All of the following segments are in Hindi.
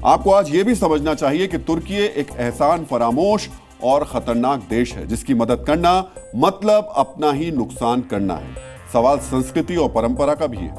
आपको आज यह भी समझना चाहिए कि तुर्की एक एहसान फरामोश और खतरनाक देश है, जिसकी मदद करना मतलब अपना ही नुकसान करना है। सवाल संस्कृति और परंपरा का भी है।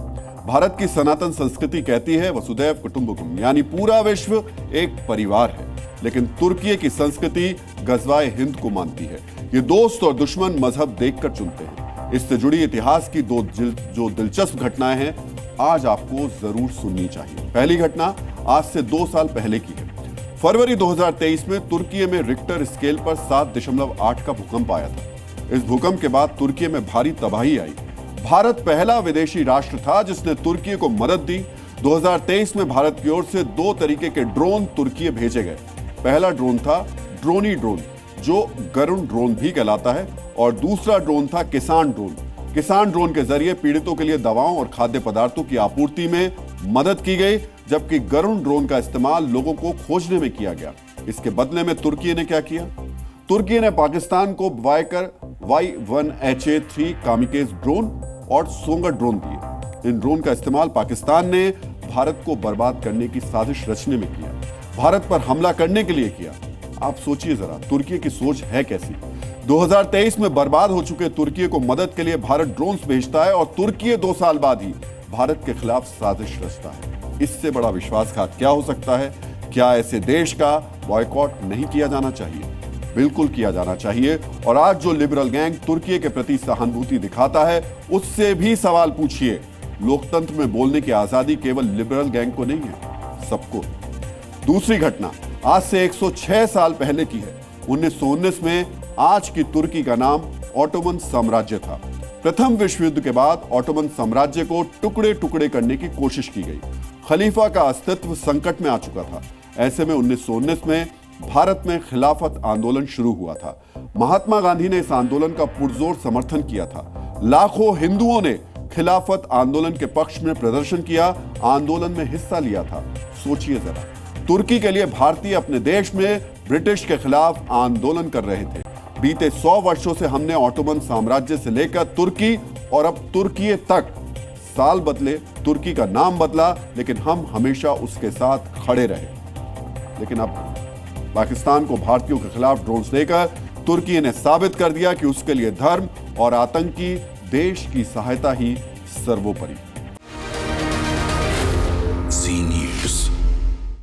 भारत की सनातन संस्कृति कहती है वसुधैव कुटुंबकम, यानी पूरा विश्व एक परिवार है, लेकिन तुर्की की संस्कृति गज़वाए हिंद को मानती है। ये दोस्त और दुश्मन मजहब देखकर चुनते हैं। इससे जुड़ी इतिहास की जो दिलचस्प घटनाएं हैं, आज आपको जरूर सुननी चाहिए। पहली घटना आज से 2 साल पहले की है। फरवरी 2023 में तुर्की में रिक्टर स्केल पर 7.8 का भूकंप आया था। इस भूकंप के बाद तुर्की में भारी तबाही आई। भारत पहला विदेशी राष्ट्र था जिसने तुर्की को मदद दी। 2023 में भारत की ओर से 2 तरीके के ड्रोन तुर्की भेजे गए। पहला ड्रोन था ड्रोनी ड्रोन, जो गरुण ड्रोन भी कहलाता है, और दूसरा ड्रोन था किसान ड्रोन। किसान ड्रोन के जरिए पीड़ितों के लिए दवाओं और खाद्य पदार्थों की आपूर्ति में मदद की गई, जबकि गरुण ड्रोन का इस्तेमाल लोगों को खोजने में किया गया। इसके बदले में तुर्की ने क्या किया? तुर्की ने पाकिस्तान को वायकर Y1HA3 कामिकेज ड्रोन और सोंगर ड्रोन दिए। इन ड्रोन का इस्तेमाल पाकिस्तान ने भारत को बर्बाद करने की साजिश रचने में किया, भारत पर हमला करने के लिए किया। आप सोचिए जरा, तुर्की की सोच है कैसी? 2023 में बर्बाद हो चुके तुर्की को मदद के लिए भारत ड्रोन्स भेजता है, और तुर्की 2 साल बाद ही भारत के खिलाफ साजिश रचता है। इससे बड़ा विश्वासघात क्या हो सकता है? क्या ऐसे देश का बॉयकॉट नहीं किया जाना चाहिए? बिल्कुल किया जाना चाहिए। और आज जो लिबरल गैंग तुर्की के प्रति सहानुभूति दिखाता है, उससे भी सवाल पूछिए। लोकतंत्र में बोलने की आजादी केवल लिबरल गैंग को नहीं है, सबको। दूसरी घटना आज से 106 साल पहले की है। 1919 में आज की तुर्की का नाम ऑटोमन साम्राज्य था। प्रथम विश्व युद्ध के बाद ऑटोमन साम्राज्य को टुकड़े टुकड़े करने की कोशिश की गई। खलीफा का अस्तित्व संकट में आ चुका था। ऐसे में 1919 में भारत में खिलाफत आंदोलन शुरू हुआ था। महात्मा गांधी ने इस आंदोलन का पुरजोर समर्थन किया था। लाखों हिंदुओं ने खिलाफत आंदोलन के पक्ष में प्रदर्शन किया, आंदोलन में हिस्सा लिया था। सोचिए जरा, तुर्की के लिए भारतीय अपने देश में ब्रिटिश के खिलाफ आंदोलन कर रहे थे। बीते 100 वर्षों से हमने ऑटोमन साम्राज्य से लेकर तुर्की और अब तुर्की तक, साल बदले, तुर्की का नाम बदला, लेकिन हम हमेशा उसके साथ खड़े रहे। लेकिन अब पाकिस्तान को भारतीयों के खिलाफ ड्रोन्स देकर तुर्की ने साबित कर दिया कि उसके लिए धर्म और आतंकी देश की सहायता ही सर्वोपरि।